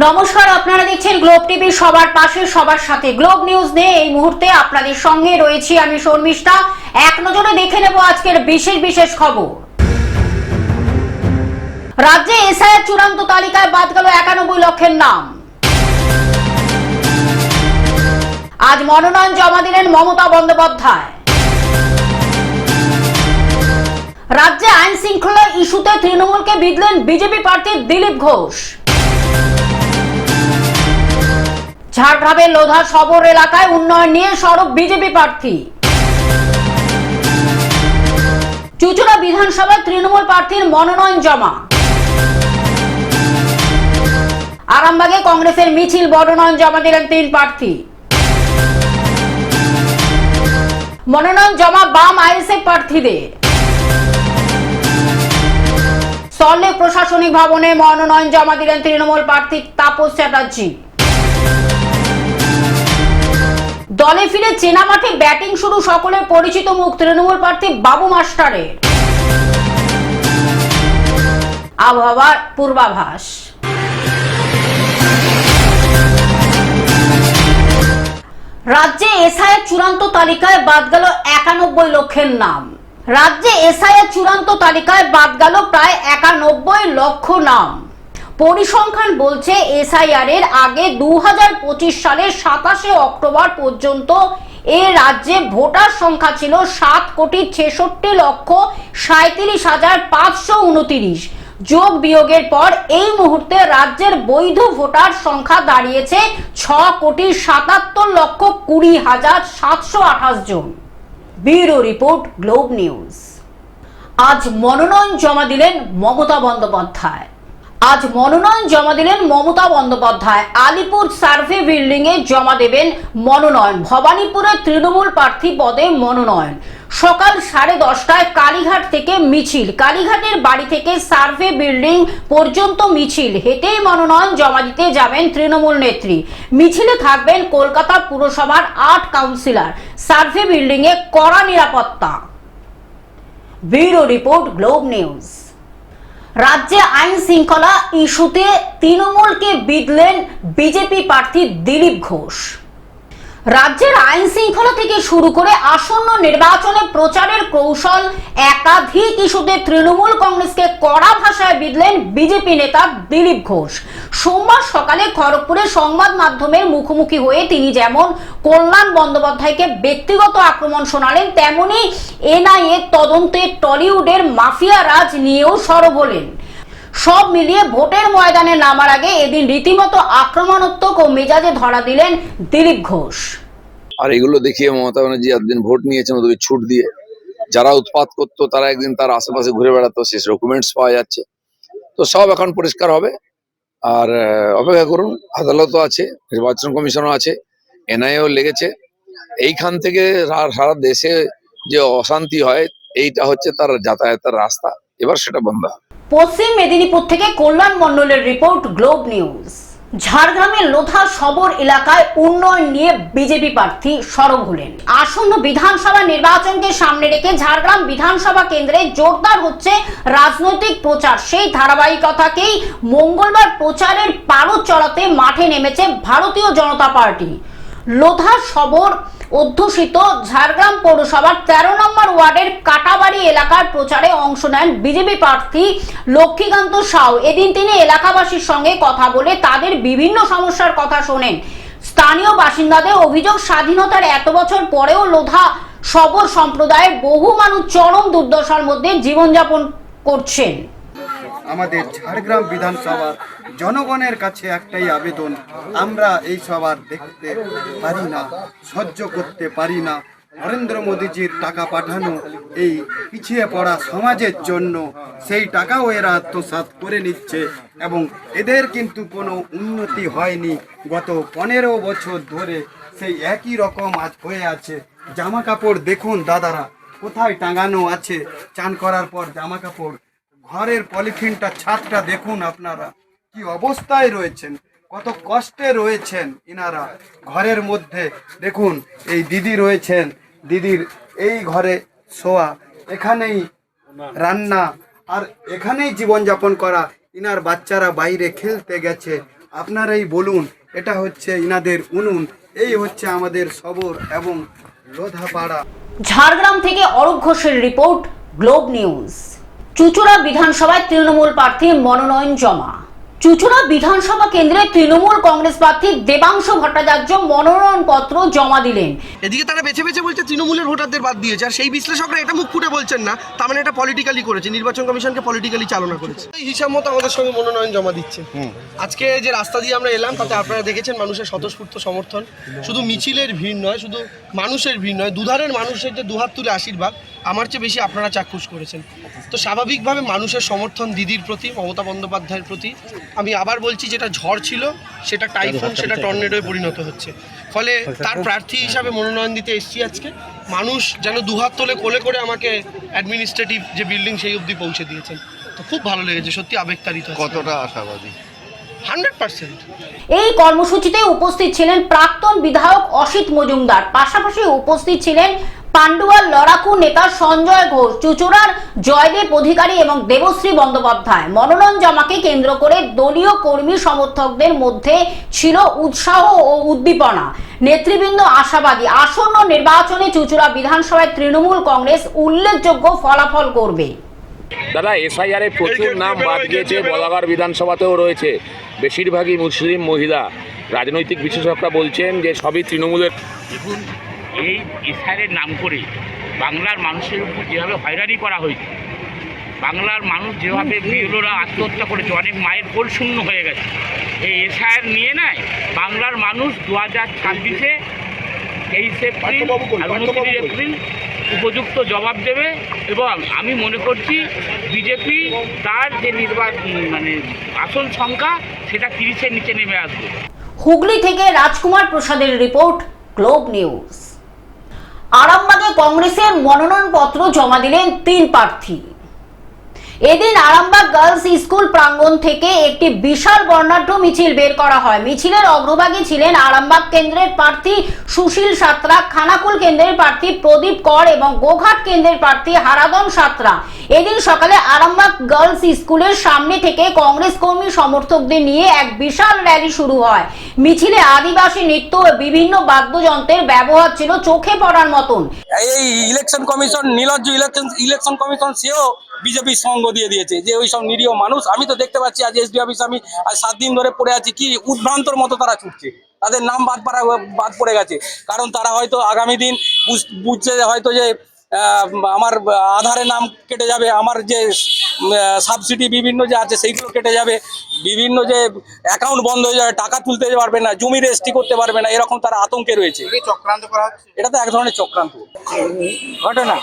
নমস্কার, আপনারা দেখছেন গ্লোব টিভি, সবার পাশে সবার সাথে। গ্লোব নিউজ নিয়ে এই মুহূর্তে আপনাদের সঙ্গে রয়েছি আমি শর্মিষ্ঠা। এক নজরে দেখে নেব আজকের বিশেষ বিশেষ খবর। রাজ্যে এসআইআর চূড়ান্ত তালিকায় বাদ গেল 91 লক্ষের নাম। আজ মনোনয়ন জমা দিলেন মমতা বন্দ্যোপাধ্যায়। রাজ্যে আইন শৃঙ্খলা ইস্যুতে তৃণমূলকে বিঁধলেন বিজেপি প্রার্থী দিলীপ ঘোষ। ঝাড়গ্রামের লোধা সবর এলাকায় উন্নয়ন নিয়ে সরব বিজেপি প্রার্থী। চুচুড়া বিধানসভায় তৃণমূল প্রার্থীর মনোনয়ন জমা। আরামবাগে কংগ্রেসের মিছিল, মনোনয়ন জমা দিলেন 3 প্রার্থী। মনোনয়ন জমা বাম আইএসএফ প্রার্থীদের। সল্টলেক প্রশাসনিক ভবনে মনোনয়ন জমা দিলেন তৃণমূল প্রার্থী তাপস চ্যাটার্জি। দলে ফিরে চেনা মাঠে ব্যাটিং শুরু সকলের পরিচিত মুখ তৃণমূল প্রার্থী বাবু মাস্টারের। আবহাওয়ার পূর্বাভাস। রাজ্যে এসআইআর চূড়ান্ত তালিকায় বাদ গেল 91 লক্ষের নাম। রাজ্যে এসআইআর চূড়ান্ত তালিকায় বাদ গেল প্রায় 91 লক্ষ নাম। পরিসংখ্যান বলছে এসআইআর এর আগে 2025 সালের 27শে অক্টোবর পর্যন্ত এ রাজ্যে ভোটার সংখ্যা ছিল 7,66,37,529। যোগ বিয়োগের পর এই মুহূর্তে রাজ্যের বৈধ ভোটার সংখ্যা দাঁড়িয়েছে 6,77,20,728 জন। Bureau report, globe news. আজ মনোনয়ন জমা দিলেন মমতা বন্দ্যোপাধ্যায়। আলিপুর সার্ভে বিল্ডিং এ জমা দেবেন মনোনয়ন। ভবানীপুরের তৃণমূল প্রার্থী পদে মনোনয়ন। সকাল 10:30টায় কালীঘাট থেকে মিছিল। কালীঘাটের বাড়ি থেকে সার্ভে বিল্ডিং পর্যন্ত মিছিল। হেঁটেই মনোনয়ন জমা দিতে যাবেন তৃণমূল নেত্রী। মিছিলে থাকবেন কলকাতা পুরসভার 8 কাউন্সিলর। সার্ভে বিল্ডিং এ কড়া নিরাপত্তা। Bureau report, globe news. রাজ্যে আইন শৃঙ্খলা ইস্যুতে তৃণমূলকে বিঁধলেন বিজেপি প্রার্থী দিলীপ ঘোষ। রাজ্যের আইন শৃঙ্খলা থেকে শুরু করে আসন্ন নির্বাচনে প্রচারের কৌশল, একাধিক ইস্যুতে তৃণমূল কংগ্রেসকে কড়া ভাষায় বিঁধলেন বিজেপি নেতা দিলীপ ঘোষ। সোমবার সকালে খড়গপুরে সংবাদ মাধ্যমের মুখোমুখি হয়ে তিনি যেমন কল্যাণ বন্দ্যোপাধ্যায়কে ব্যক্তিগত আক্রমণ শোনালেন, তেমনি এনআইএ তদন্তে টলিউডের মাফিয়া রাজ নিয়েও সরব হলেন। সব মিলিয়ে ভোটের ময়দানে নামার আগে এদিন রীতিমতো আক্রমণাত্মক ও মেজাজে ধরা দিলেন দিলীপ ঘোষ। আর এগুলো দেখিয়ে মমতা ব্যানার্জি এতদিন ভোট নিয়েছেন ওদেরকে ছুট দিয়ে, যারা উৎপাত করতো তারা একদিন তার আশেপাশে ঘুরে বেড়াতো, শেষ ডকুমেন্টস পাওয়া যাচ্ছে। তো সব এখন পরিষ্কার হবে। আর অপেক্ষা করুন, আদালতও আছে, নির্বাচন কমিশনও আছে, এনআইএও লেগেছে। এইখান থেকে সারা দেশে যে অশান্তি হয়, এইটা হচ্ছে তার যাতায়াতের রাস্তা। এবার সেটা বন্ধ হবে। পশ্চিম মেদিনীপুর থেকে কল্যাণ মণ্ডলের রিপোর্ট, গ্লোব নিউজ। ঝাড়গ্রামের লোধা সবর এলাকায় উন্নয়ন নিয়ে বিজেপি প্রার্থী সরব হলেন। আসন্ন বিধানসভা নির্বাচনকে সামনে রেখে ঝাড়গ্রাম বিধানসভা কেন্দ্রে জোরদার হচ্ছে রাজনৈতিক প্রচার। সেই ধারাবাহিকতাকেই মঙ্গলবার প্রচারের পারদ চড়াতে মাঠে নেমেছে ভারতীয় জনতা পার্টি। লোধা সবর অধ্যুষিত ঝাড়গ্রাম পৌরসভার 13 নম্বর ওয়ার্ডের কাটাবাড়ি এলাকার প্রচারে অংশ নেন বিজেপি প্রার্থী লক্ষ্মীকান্ত সাউ। এদিন তিনি এলাকাবাসীর সঙ্গে কথা বলে তাদের বিভিন্ন সমস্যার কথা শোনেন। স্থানীয় বাসিন্দাদের অভিযোগ, স্বাধীনতার এত বছর পরেও লোধা সবর সম্প্রদায়ের বহু মানুষ চরম দুর্দশার মধ্যে জীবনযাপন করছেন। আমাদের ঝাড়গ্রাম বিধানসভার জনগণের কাছে একটাই আবেদন, আমরা এই সবার দেখতে পারি না, সহ্য করতে পারি না। নরেন্দ্র মোদীজির টাকা পাঠানো এই পিছিয়ে পড়া সমাজের জন্য, সেই টাকাও এরা আত্মসাৎ করে নিচ্ছে এবং এদের কিন্তু কোনো উন্নতি হয়নি। গত 15 বছর ধরে সেই একই রকম আজ হয়ে আছে। জামা কাপড় দেখুন দাদারা কোথায় টাঙানো আছে, চান করার পর জামা কাপড়, ঘরের পলিথিনটা, ছাদটা দেখুন আপনারা কি অবস্থায় রয়েছেন, কত কষ্টে রয়েছেন ইনারা। ঘরের মধ্যে দেখুন এই দিদি রয়েছেন, দিদির এই ঘরে শোয়া, এখানেই রান্না আর এখানেই জীবনযাপন করা। ইনার বাচ্চারা বাইরে খেলতে গেছে আপনারাই বলুন, এটা হচ্ছে ইনাদের উনুন, এই হচ্ছে আমাদের সবর এবং লোধাপাড়া। ঝাড়গ্রাম থেকে অরূপ ঘোষের রিপোর্ট, গ্লোব নিউজ। চুঁচুড়া বিধানসভায় তৃণমূল প্রার্থীর মনোনয়ন জমা। চুঁচুড়া বিধানসভা কেন্দ্রে তৃণমূল কংগ্রেস প্রার্থী দেবাংশু ভট্টাচার্য মনোনয়ন পত্র জমা দিলেন। এদিকে তারা বেছে বেছে বলছে তৃণমূলের ভোটারদের বাদ দিয়েছে, আর সেই বিশ্লেষকরা এটা মুখ ফুটে বলছেন না, তার মানে এটা পলিটিক্যালি করেছে, নির্বাচন কমিশনকে পলিটিক্যালি চালনা করেছে। এই হিসাব মতো আমাদের সঙ্গে মনোনয়ন জমা দিচ্ছে। আজকে যে রাস্তা দিয়ে আমরা এলাম তাতে আপনারা দেখেছেন মানুষের স্বতঃস্ফূর্ত সমর্থন। শুধু মিছিলের ভিড় নয়, শুধু মানুষের ভিড় নয়, দুধারের মানুষের যে দুহাত তুলে আশীর্বাদ, আমার চেয়ে বেশি আপনারা চাক্ষুষ করেছেন। তো স্বাভাবিকভাবে মানুষের সমর্থন দিদির প্রতি, মমতা বন্দ্যোপাধ্যায়ের প্রতি। আমি আবার বলছি, যেটা ঝড় ছিল সেটা টাইফুন, সেটা টর্নেডোয় পরিণত হচ্ছে। ফলে তার প্রার্থী হিসাবে মনোনয়ন দিতে এসেছি আজকে। মানুষ যেন দুহাত তোলে কোলে করে আমাকে অ্যাডমিনিস্ট্রেটিভ যে বিল্ডিং সেই অবধি পৌঁছে দিয়েছেন। তো খুব ভালো লেগেছে, সত্যি আবেগতাড়িত। কতটা আশাবাদী? 100%। এই কর্মসূচিতে উপস্থিত ছিলেন প্রাক্তন বিধায়ক অসিত মজুমদার, পাশাপাশি উপস্থিত ছিলেন পান্ডুয়ার লড়াকু নেতা সঞ্জয় ঘোষ, চুঁচুড়ার জয়দেব অধিকারী এবং দেবশ্রী বন্দ্যোপাধ্যায়। মনোনয়ন জমাকে কেন্দ্র করে দলীয় কর্মী সমর্থকদের মধ্যে ছিল উৎসাহ ও উদ্দীপনা। নেতৃবৃন্দ আশাবাদী, আসন্ন নির্বাচনে চুঁচুড়া বিধানসভায় তৃণমূল কংগ্রেস উল্লেখযোগ্য ফলাফল করবে। দাদা, এসআইআর এ প্রচুর নাম বাদ গিয়েছে, বলাগড় বিধানসভাতেও রয়েছে, বেশিরভাগই মুসলিম মহিলা। রাজনৈতিক বিশেষজ্ঞরা বলছেন যে সবই তৃণমূলের। দেখুন, এই এসআইআরের নাম করে বাংলার মানুষের উপর যেভাবে হয়রানি করা হয়েছে, বাংলার মানুষ যেভাবে বিএলওরা আত্মহত্যা করেছে, অনেক মায়ের কোল শূন্য হয়ে গেছে। এই এসআইআর নিয়ে নয়, বাংলার মানুষ 2026-এ 23 এপ্রিল আর 29 এপ্রিল উপযুক্ত জবাব দেবে। এবং আমি মনে করছি বিজেপি তার যে মানে আসন সংখ্যা সেটা 30-এর নিচে নেমে আসবে। হুগলি থেকে রাজকুমার প্রসাদের রিপোর্ট, গ্লোব নিউজ। আরামবাগে কংগ্রেসের মনোনয়ন পত্র জমা দিলেন 3 প্রার্থী। এদিন আরামবাগ গার্লস স্কুল প্রাঙ্গণ থেকে একটি বিশাল বর্ণাঢ্য মিছিল বের করা হয়। মিছিলের অগ্রভাগে ছিলেন আরামবাগ কেন্দ্রের প্রার্থী সুশীল সাঁতরা, খানাকুল কেন্দ্রের প্রার্থী প্রদীপ কর এবং গোঘাট কেন্দ্রের প্রার্থী হারাদন সাঁতরা। এদিন সকালে আরামবাগ গার্লস স্কুলের সামনে থেকে কংগ্রেস কর্মী সমর্থকদের নিয়ে এক বিশাল র্যালি শুরু হয়। মিছিলে আদিবাসী নৃত্য ও বিভিন্ন বাদ্যযন্ত্রের ব্যবহার ছিল চোখে পড়ার মতন। এই ইলেকশন কমিশন, নির্লজ্জ ইলেকশন কমিশন, সেও বিজেপির সঙ্গ দিয়ে দিয়েছে যে ওই সব নিরীহ মানুষ। আমি তো দেখতে পাচ্ছি আজ এসডি অফিস আমি আজ 7 দিন ধরে পড়ে আছি, কি উদ্ভ্রান্তর মতো তারা ছুটছে। তাদের নাম বাদ পড়ে গেছে, কারণ তারা হয়তো আগামী দিন বুঝছে হয়তো যে আমার আধারের নাম কেটে যাবে, আমার যে সাবসিডি বিভিন্ন যে আছে সেইগুলো কেটে যাবে, বিভিন্ন যে অ্যাকাউন্ট বন্ধ হয়ে যাবে, টাকা তুলতে পারবে না, জমি রেজিস্ট্রি করতে পারবে না, এরকম তারা আতঙ্কে রয়েছে। চক্রান্ত করা হচ্ছে, এটা তো এক ধরনের চক্রান্ত ঘটনা।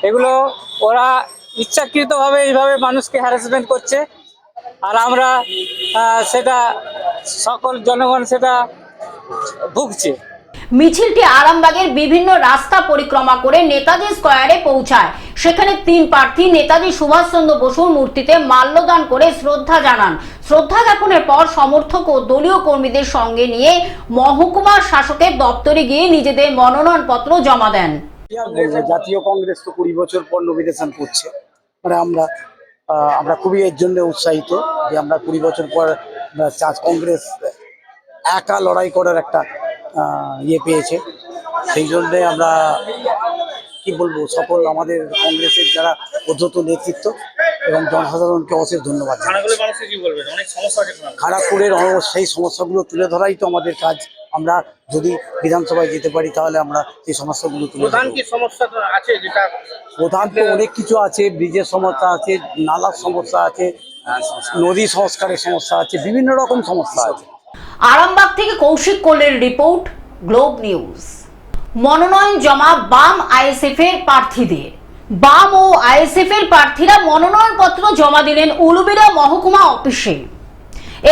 এগুলো ওরা ইচ্ছাকৃতভাবে এইভাবে মানুষকে হ্যারাসমেন্ট করছে, আর আমরা সেটা সকল জনগণ সেটা ভুগছে। মিছিলটি আরামবাগের বিভিন্ন রাস্তা পরিক্রমা করে নেতাজি স্কয়ারে পৌঁছায়। সেখানে 3 প্রার্থী নেতাজি সুভাষচন্দ্র বসুর মূর্তিতে মাল্যদান করে শ্রদ্ধা জানান। শ্রদ্ধা জ্ঞাপনের পর সমর্থক ও দলীয় কর্মীদের সঙ্গে নিয়ে মহকুমা শাসকের দপ্তরে গিয়ে নিজেদের মনোনয়ন পত্র জমা দেন। জাতীয় কংগ্রেস তো 20 বছর পর নমিনেশন করছে, মানে আমরা খুবই এর জন্য উৎসাহিত যে আমরা 20 বছর পর কংগ্রেস একা লড়াই করার একটা পেয়েছে। সেই জন্যে আমরা কি বলবো, সকল আমাদের কংগ্রেসের যারা উদ্ধত নেতৃত্ব এবং জনসাধারণকে অশেষ ধন্যবাদ। খড়গপুরের সেই সমস্যাগুলো তুলে ধরাই তো আমাদের কাজ। আমরা যদি বিধানসভায় যেতে পারি তাহলে আমরা এই সমস্যাগুলো তুলে ধরব। প্রধান তো অনেক কিছু আছে, ব্রিজের সমস্যা আছে, নালার সমস্যা আছে, নদী সংস্কারের সমস্যা আছে, বিভিন্ন রকম সমস্যা আছে। আরামবাগ থেকে কৌশিক কোলের রিপোর্ট, গ্লোব নিউজ। মনোনয়ন জমা বাম আইএসএফ এর প্রার্থীদের। বাম ও আইএসএফ এর প্রার্থীরা মনোনয়ন পত্র জমা দিলেন উলুবেড়িয়া মহকুমা অফিসে।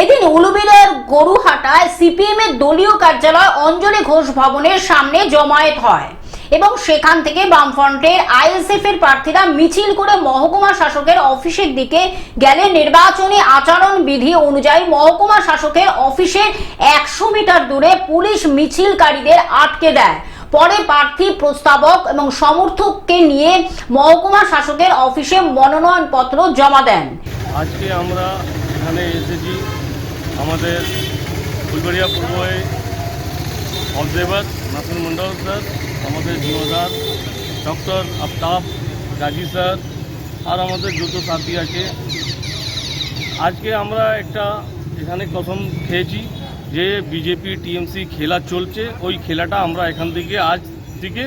এদিন উলুবেড়িয়ার গরুহাটায় সিপিএম এর দলীয় কার্যালয় অঞ্জলি ঘোষ ভবনের সামনে জমায়েত হয় এবং সেখান থেকে বামফ্রন্টের আইএসএফ এর প্রার্থীরা মিছিল করে মহকুমা শাসকের অফিসের দিকে গেলে নির্বাচনী আচরণ বিধি অনুযায়ী মহকুমা শাসকের অফিসের 100 মিটার দূরে পুলিশ মিছিলকারীদের আটকে দেয়। পরে প্রার্থী, প্রস্তাবক এবং সমর্থককে নিয়ে মহকুমা শাসকের অফিসে মনোনয়ন পত্র জমা দেন। আজকে আমরা এখানে এসেছি আমাদের ফুলবাড়িয়া পূর্বে অবজারভার নাসির মন্ডল স্যার, আমাদের জিওদার ডক্টর আফতাব গাজী স্যার আর আমাদের যত সাথী আছে। আজকে আমরা একটা এখানে কসম খেয়েছি যে বিজেপি টিএমসি খেলা চলছে, ওই খেলাটা আমরা এখান থেকে আজ থেকে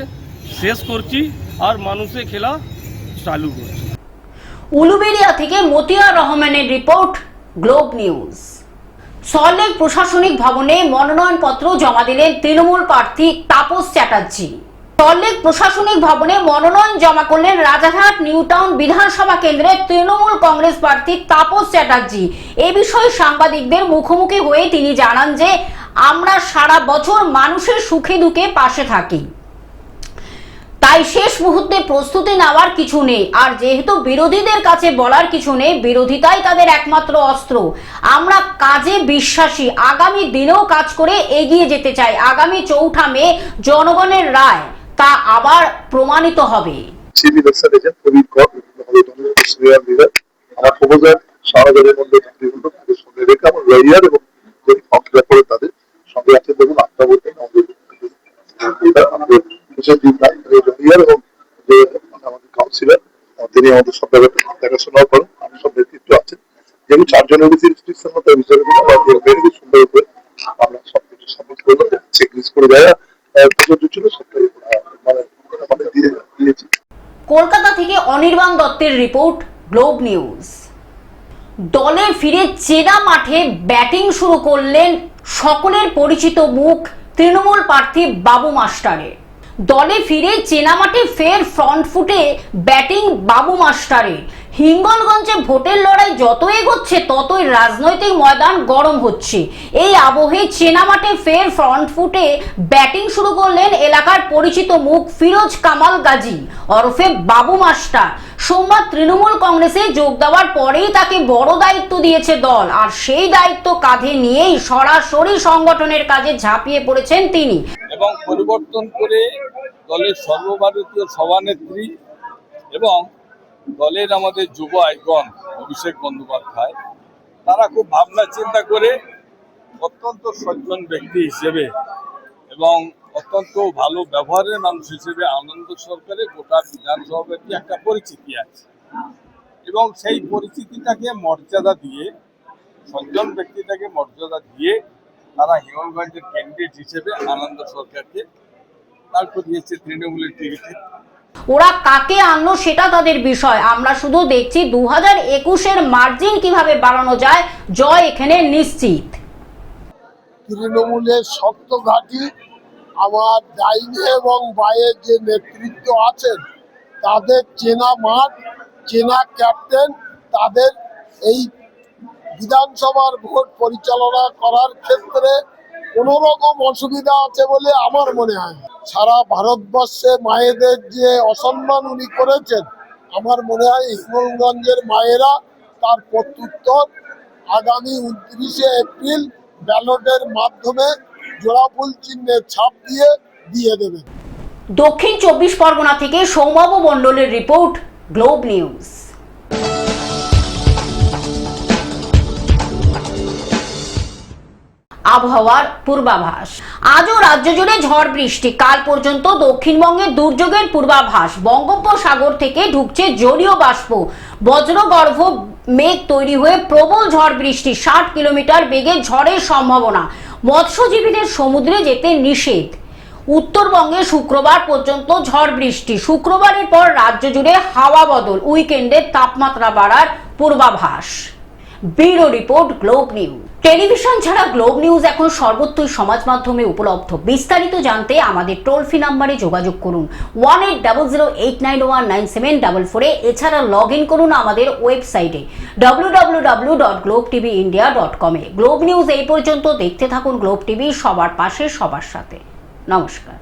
শেষ করছি আর মানুষের খেলা চালু করছি। উলুবেড়িয়া থেকে মতিয়ার রহমানের রিপোর্ট, গ্লোব নিউজ। সল্টলেক প্রশাসনিক ভবনে মনোনয়নপত্র জমা দিলেন তৃণমূল প্রার্থী তাপস চ্যাটার্জি। সল্টলেক প্রশাসনিক ভবনে মনোনয়ন জমা করলেন রাজারহাট নিউ টাউন বিধানসভা কেন্দ্রের তৃণমূল কংগ্রেস প্রার্থী তাপস চ্যাটার্জি। এ বিষয়ে সাংবাদিকদের মুখোমুখি হয়ে তিনি জানান যে আমরা সারা বছর মানুষের সুখে দুঃখে পাশে থাকি, তাই শেষ মুহূর্তে প্রস্তুতি নেওয়ার কিছু নেই। আর যেহেতু বিরোধীদের কাছে বলার কিছু নেই, বিরোধিতাই তাদের একমাত্র অস্ত্র। আমরা কাজে বিশ্বাসী, আগামী দিনেও কাজ করে এগিয়ে যেতে চাই। আগামী 4 মে জনগণের রায় তা আবার প্রমাণিত হবে। তিনি আমাদের সব ব্যাপারটা দেখাশোনা করেন, আমি সব নেতৃত্ব আছেন, যেহেতু 4 জনের বেশি রেস্ট্রিকশন মতো বিচারে সুন্দর করে আমরা সবকিছু সাপোর্ট করলাম, চেক লিস্ট করে দেওয়া ছিল সবটাই মানে দিয়েছি। কলকাতা থেকে অনির্বাণ দত্তের রিপোর্ট, গ্লোব নিউজ। দলে ফিরে চেনা মাঠে ব্যাটিং শুরু করলেন সকলের পরিচিত মুখ তৃণমূল প্রার্থী বাবু মাস্টারের। দলে ফিরে চেনা মাঠে ফের ফ্রন্ট ফুটে ব্যাটিং বাবু মাস্টারের। হিঙ্গলগঞ্জে ভোটের লড়াই যত এগোচ্ছে ততই রাজনৈতিক ময়দান গরম হচ্ছে। এই আবহে চেনা মাঠে ফের ফ্রন্ট ফুটে ব্যাটিং শুরু করলেন এলাকার পরিচিত মুখ ফিরোজ কামাল গাজী ওরফে বাবু মাস্টার। সোমবার তৃণমূল কংগ্রেসে যোগ দেওয়ার পরেই তাকে বড় দায়িত্ব দিয়েছে দল, আর সেই দায়িত্ব কাঁধে নিয়েই সরাসরি সংগঠনের কাজে ঝাঁপিয়ে পড়েছেন তিনি। এবং পরিবর্তন করে দলের সর্বভারতীয় সভানেত্রী এবং দলের আমাদের যুব আইকন অভিষেক বন্দ্যোপাধ্যায়, তারা খুব ভাবনা চিন্তা করে অত্যন্ত সজ্জন ব্যক্তি হিসেবে এবং অত্যন্ত ভালো ব্যবহারের মানুষ হিসেবে আনন্দ সরকারের গোটা বিধানসভাতে একটা পরিচিতি আছে এবং সেই পরিচিতিটাকে মর্যাদা দিয়ে, সজ্জন ব্যক্তিটাকে মর্যাদা দিয়ে তারা হিঙ্গলগঞ্জের ক্যান্ডিডেট হিসেবে আনন্দ সরকারকে তারপর দিয়েছে তৃণমূলের টিকিটে। ওরা কাকে আনলো সেটা তাদের বিষয়, আমরা শুধু দেখছি 2021-এর মার্জিন কিভাবে বাড়ানো যায়। জয় এখানে নিশ্চিত। তৃণমূলের শক্ত ঘাঁটি আমার ডাইনে এবং বায়ের যে নেতৃত্ব আছেন তাদের চেনা মাঠ, চেনা ক্যাপ্টেন, তাদের এই বিধানসভার ভোট পরিচালনা করার ক্ষেত্রে কোনো রকম অসুবিধা আছে বলে আমার মনে হয়। সারা ভারতবর্ষে মায়েদের যে অসম্মান উনি করেছেন, আমার মনে হয় হিঙ্গলগঞ্জের মায়েরা তার প্রত্যুত্তর আগামী 29শে এপ্রিল ব্যালটের মাধ্যমে জোড়াফুল চিহ্নের ছাপ দিয়ে দেবেন। দক্ষিণ 24 পরগনা থেকে সৌম্যবাবু মণ্ডলের রিপোর্ট, গ্লোব নিউজ। আবহাওয়ার পূর্বাভাস। আজও রাজ্য জুড়ে ঝড় বৃষ্টি, কাল পর্যন্ত দক্ষিণবঙ্গে দুর্যোগের পূর্বাভাস। বঙ্গোপসাগর থেকে ঢুকছে জলীয় বাষ্প, বজ্রগর্ভ মেঘ তৈরি হয়ে প্রবল ঝড় বৃষ্টি, 60 কিলোমিটার বেগে ঝড়ের সম্ভাবনা। মৎস্যজীবীদের সমুদ্রে যেতে নিষেধ। উত্তরবঙ্গে শুক্রবার পর্যন্ত ঝড় বৃষ্টি, শুক্রবারের পর রাজ্য জুড়ে হাওয়া বদল, উইকেন্ডে তাপমাত্রা বাড়ার পূর্বাভাস। Bureau report, globe news. Television ছাড়া গ্লোব নিউজ এখন সর্বত্রই সমাজ মাধ্যমে উপলব্ধ। বিস্তারিত জানতে আমাদের টোল ফ্রি নম্বরে যোগাযোগ করুন 180089197444। এছাড়া লগ ইন করুন আমাদের ওয়েবসাইটে www.globetvindia.com। গ্লোব নিউজ এই পর্যন্ত। দেখতে থাকুন গ্লোব টিভি, সবার পাশে সবার সাথে। নমস্কার।